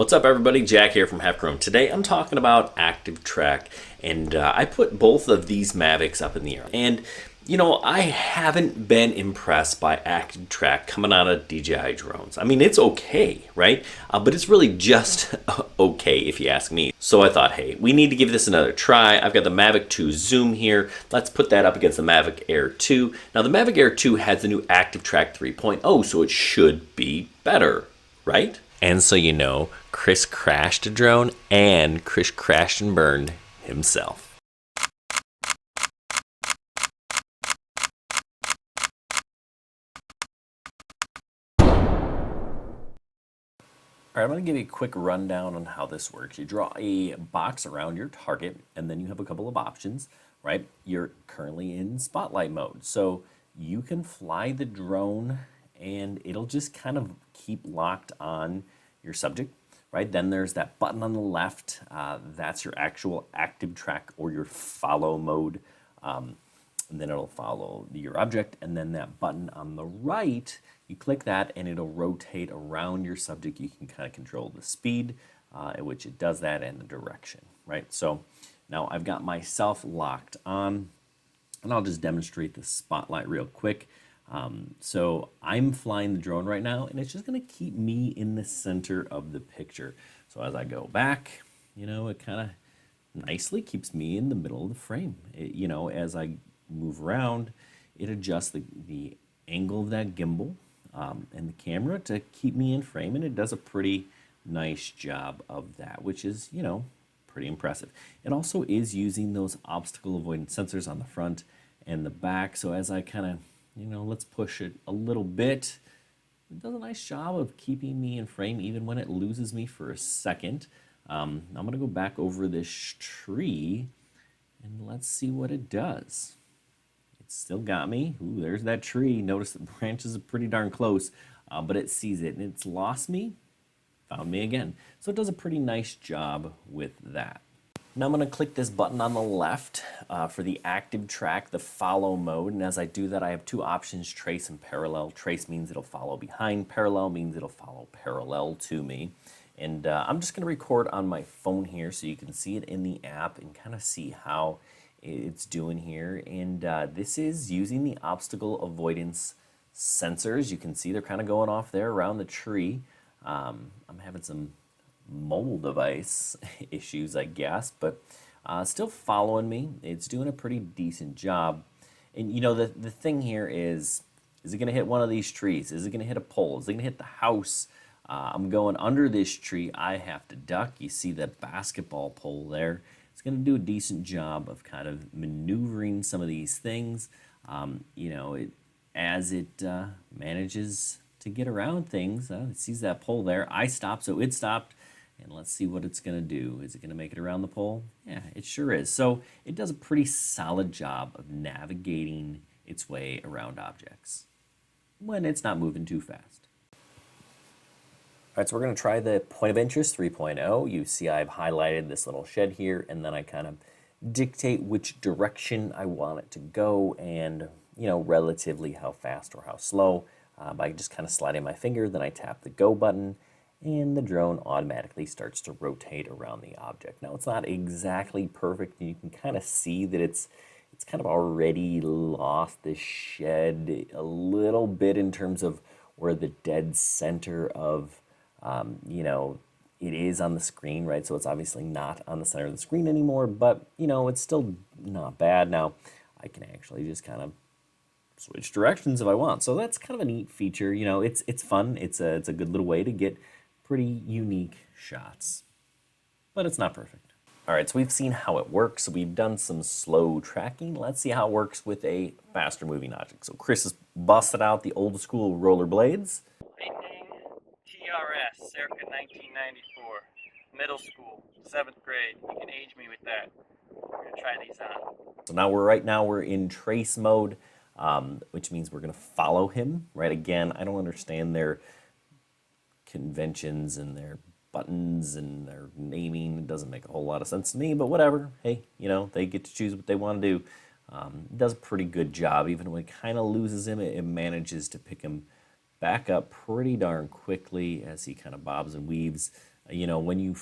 What's up, everybody? Jack here from Half Chrome. Today I'm talking about Active Track, and I put both of these Mavics up in the air. And you know, I haven't been impressed by Active Track coming out of DJI drones. I mean, it's okay, right? But it's really just okay if you ask me. So I thought, hey, we need to give this another try. I've got the Mavic 2 Zoom here. Let's put that up against the Mavic Air 2. Now, the Mavic Air 2 has the new Active Track 3.0, so it should be better, right? And so you know, Chris crashed a drone and Chris crashed and burned himself. All right, I'm going to give you a quick rundown on how this works. You draw a box around your target, and then you have a couple of options, right? You're currently in spotlight mode, so you can fly the drone and it'll just kind of keep locked on your subject, right? Then there's that button on the left. That's your actual active track or your follow mode. And then it'll follow your object. And then that button on the right, you click that and it'll rotate around your subject. You can kind of control the speed at which it does that and the direction, right? So now I've got myself locked on, and I'll just demonstrate the spotlight real quick. So I'm flying the drone right now, and it's just going to keep me in the center of the picture. So as I go back, you know, it kind of nicely keeps me in the middle of the frame. You know, as I move around, it adjusts the angle of that gimbal and the camera to keep me in frame, and it does a pretty nice job of that, which is, you know, pretty impressive. It also is using those obstacle avoidance sensors on the front and the back. So as I kind of, you know, let's push it a little bit. It does a nice job of keeping me in frame even when it loses me for a second. I'm going to go back over this tree and let's see what it does. It's still got me. Ooh, there's that tree. Notice the branches are pretty darn close, but it sees it and it's lost me, found me again. So it does a pretty nice job with that. Now I'm going to click this button on the left for the active track, the follow mode. And as I do that, I have two options, trace and parallel. Trace means it'll follow behind. Parallel means it'll follow parallel to me. And I'm just going to record on my phone here so you can see it in the app and kind of see how it's doing here. And this is using the obstacle avoidance sensors. You can see they're kind of going off there around the tree. I'm having some mobile device issues, I guess, but still following me. It's doing a pretty decent job. And you know, the thing here is it going to hit one of these trees? Is it going to hit a pole? Is it going to hit the house? I'm going under this tree. I have to duck. You see that basketball pole there. It's going to do a decent job of kind of maneuvering some of these things. You know, as it manages to get around things. It sees that pole there. I stopped, so it stopped. And let's see what it's going to do. Is it going to make it around the pole? Yeah, it sure is. So it does a pretty solid job of navigating its way around objects when it's not moving too fast. All right, so we're going to try the point of interest 3.0. You see I've highlighted this little shed here, and then I kind of dictate which direction I want it to go and, you know, relatively how fast or how slow by just kind of sliding my finger. Then I tap the go button, and the drone automatically starts to rotate around the object. Now, it's not exactly perfect. You can kind of see that it's kind of already lost the shed a little bit in terms of where the dead center of, you know, it is on the screen, right? So it's obviously not on the center of the screen anymore, but, you know, it's still not bad. Now, I can actually just kind of switch directions if I want. So that's kind of a neat feature. You know, it's fun. It's a good little way to get pretty unique shots, but it's not perfect. All right, so we've seen how it works. So we've done some slow tracking. Let's see how it works with a faster moving object. So Chris has busted out the old school rollerblades. Lightning TRS, circa 1994, middle school, 7th grade. You can age me with that. We're gonna try these on. So now we're in trace mode, which means we're gonna follow him, right? Again, I don't understand their conventions and their buttons and their naming. It doesn't make a whole lot of sense to me, but whatever. Hey, you know, they get to choose what they want to do. It does a pretty good job. Even when it kind of loses him, it manages to pick him back up pretty darn quickly as he kind of bobs and weaves when you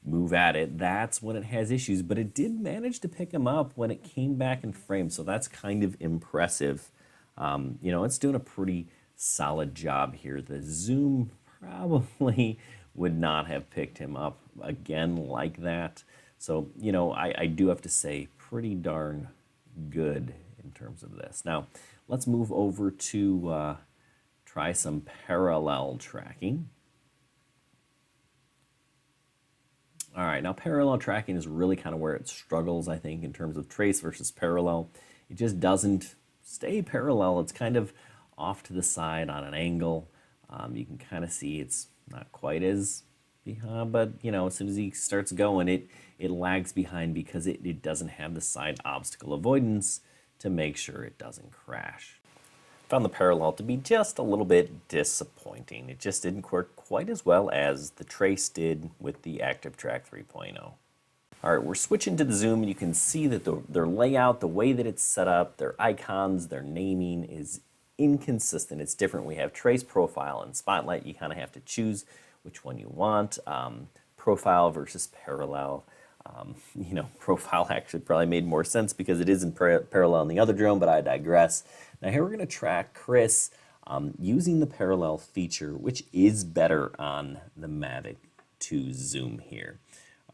move at it, that's when it has issues. But it did manage to pick him up when it came back in frame, so that's kind of impressive. It's doing a pretty solid job here. The zoom probably would not have picked him up again like that. So, I do have to say pretty darn good in terms of this. Now, let's move over to try some parallel tracking. All right, now parallel tracking is really kind of where it struggles, I think, in terms of trace versus parallel. It just doesn't stay parallel. It's kind of off to the side on an angle. You can kind of see it's not quite as behind, but as soon as he starts going, it lags behind because it doesn't have the side obstacle avoidance to make sure it doesn't crash. Found the parallel to be just a little bit disappointing. It just didn't work quite as well as the trace did with the Active Track 3.0. All right, we're switching to the zoom, and you can see that their layout, the way that it's set up, their icons, their naming is inconsistent. It's different. We have trace, profile, and spotlight. You kind of have to choose which one you want. Profile versus parallel. Profile actually probably made more sense because it is in parallel in the other drone, but I digress. Now here we're going to track Chris using the parallel feature, which is better on the Mavic 2 zoom here.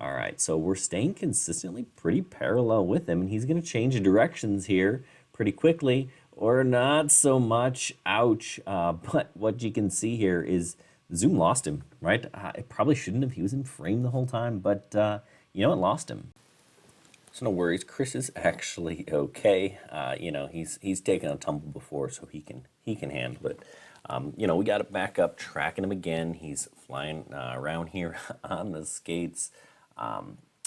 All right, so we're staying consistently pretty parallel with him, and he's going to change directions here pretty quickly, or not so much. Ouch. But what you can see here is the zoom lost him, right? It probably shouldn't have. He was in frame the whole time, but it lost him. So no worries, Chris is actually okay. He's taken a tumble before, so he can handle it. We got it back up, tracking him again. He's flying around here on the skates.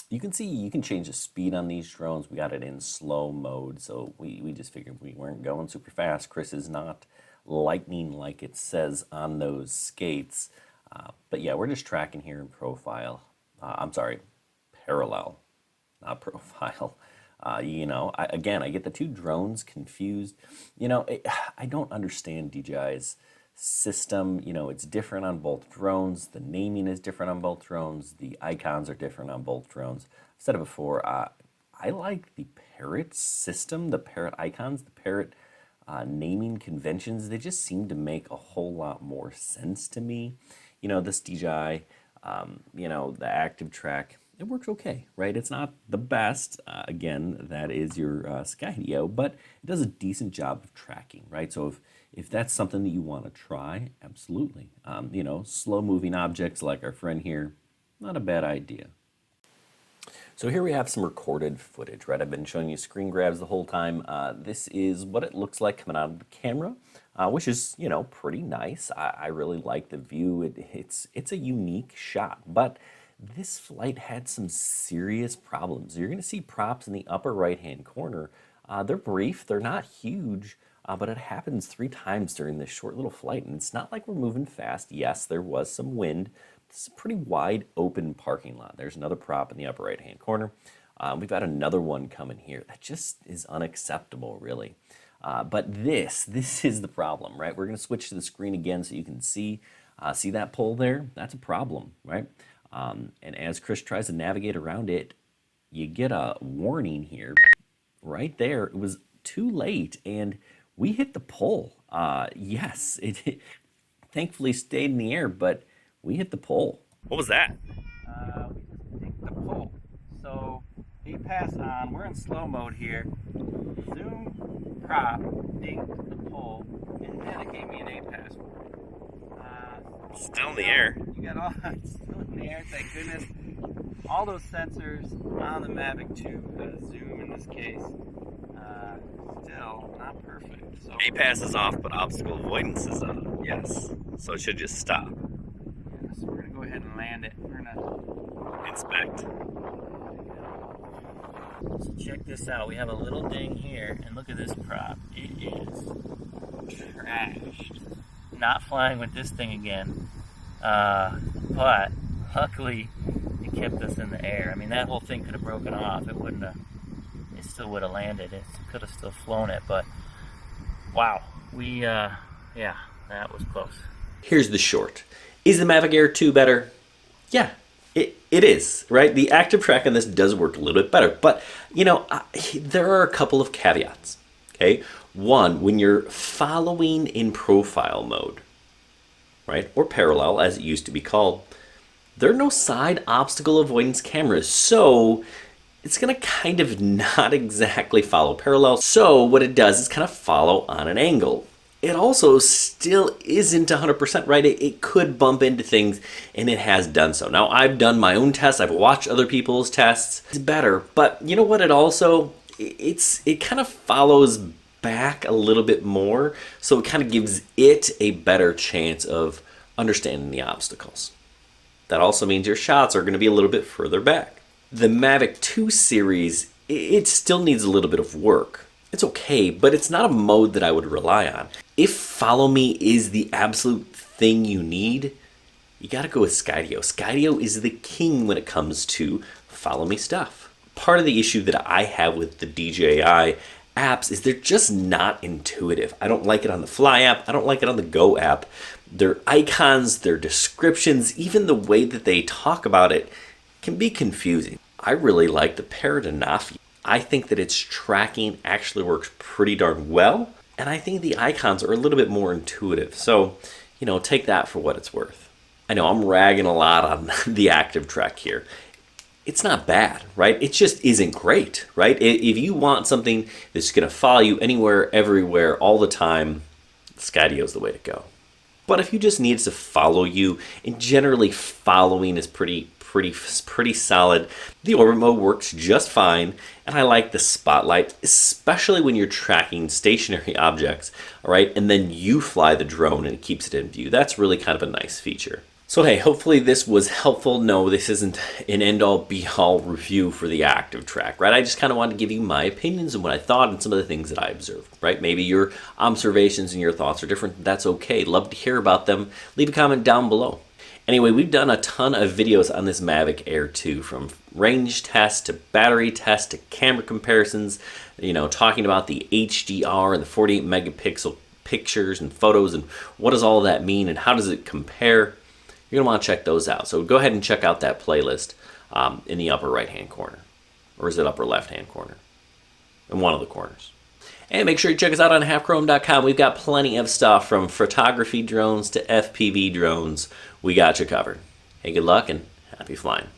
You can see you can change the speed on these drones. We got it in slow mode, so we just figured we weren't going super fast. Chris is not lightning like it says on those skates. But yeah, we're just tracking here in profile. Parallel, not profile. I get the two drones confused. I don't understand DJI's system. It's different on both drones. The naming is different on both drones. The icons are different on both drones. I've said it before. I like the Parrot system, the Parrot icons, the Parrot naming conventions. They just seem to make a whole lot more sense to me. This DJI, the Active Track, it works okay, right? It's not the best. Again, that is your Skydio, but it does a decent job of tracking, right? So if that's something that you want to try, absolutely. Slow-moving objects like our friend here, not a bad idea. So here we have some recorded footage, right? I've been showing you screen grabs the whole time. This is what it looks like coming out of the camera, which is, pretty nice. I really like the view. It's a unique shot, but this flight had some serious problems. You're going to see props in the upper right-hand corner. They're brief, they're not huge, but it happens 3 times during this short little flight, and it's not like we're moving fast. Yes, there was some wind. This is a pretty wide open parking lot. There's another prop in the upper right-hand corner. We've got another one coming here. That just is unacceptable, really. But this is the problem, right? We're going to switch to the screen again so you can see that pole there? That's a problem, right? And as Chris tries to navigate around it, you get a warning here right there. It was too late, and we hit the pole. Yes, it thankfully stayed in the air, but we hit the pole. What was that? We just dinked the pole. So he passed on. We're in slow mode here. Zoom prop dinked the pole, and then it gave me an APAS for it. Still in the air. You got all still in the air, thank goodness. All those sensors on the Mavic 2, zoom in this case, still not perfect. So APAS is off, but obstacle avoidance is on. Yes. So it should just stop. Yeah, so we're gonna go ahead and land it. We're gonna Inspect. So check this out. We have a little ding here, and look at this prop. It is trashed. Not flying with this thing again, but luckily it kept us in the air. I mean, that whole thing could have broken off. It wouldn't have. It still would have landed. It could have still flown it, but wow, yeah, that was close. Here's the short. Is the Mavic Air 2 better? Yeah, it is, right? The active track on this does work a little bit better, but there are a couple of caveats. Okay, one, when you're following in profile mode, right, or parallel as it used to be called, there are no side obstacle avoidance cameras, so it's going to kind of not exactly follow parallel. So what it does is kind of follow on an angle. It also still isn't 100% right. It could bump into things, and it has done so. Now, I've done my own tests. I've watched other people's tests. It's better, but you know what? It kind of follows back a little bit more, so it kind of gives it a better chance of understanding the obstacles. That also means your shots are going to be a little bit further back. The Mavic 2 series, it still needs a little bit of work. It's okay, but it's not a mode that I would rely on. If Follow Me is the absolute thing you need, you gotta go with Skydio. Skydio is the king when it comes to Follow Me stuff. Part of the issue that I have with the DJI apps is they're just not intuitive. I don't like it on the Fly app. I don't like it on the Go app. Their icons, their descriptions, even the way that they talk about it can be confusing. I really like the Paradanafi. I think that its tracking actually works pretty darn well, and I think the icons are a little bit more intuitive. So, take that for what it's worth. I know I'm ragging a lot on the active track here. It's not bad, right? It just isn't great, right? If you want something that's going to follow you anywhere, everywhere, all the time, Skydio is the way to go. But if you just need to follow you, and generally following is pretty solid, the orbit mode works just fine, and I like the spotlight, especially when you're tracking stationary objects, all right, and then you fly the drone and it keeps it in view. That's really kind of a nice feature. So hey, hopefully this was helpful. No, this isn't an end-all be-all review for the active track, right? I just kind of wanted to give you my opinions and what I thought and some of the things that I observed, right? Maybe your observations and your thoughts are different. That's okay. Love to hear about them. Leave a comment down below. Anyway, we've done a ton of videos on this Mavic Air 2, from range tests to battery tests to camera comparisons, talking about the HDR and the 48 megapixel pictures and photos and what does all of that mean and how does it compare. You're going to want to check those out. So go ahead and check out that playlist in the upper right-hand corner. Or is it upper left-hand corner? In one of the corners. And make sure you check us out on halfchrome.com. We've got plenty of stuff from photography drones to FPV drones. We got you covered. Hey, good luck and happy flying.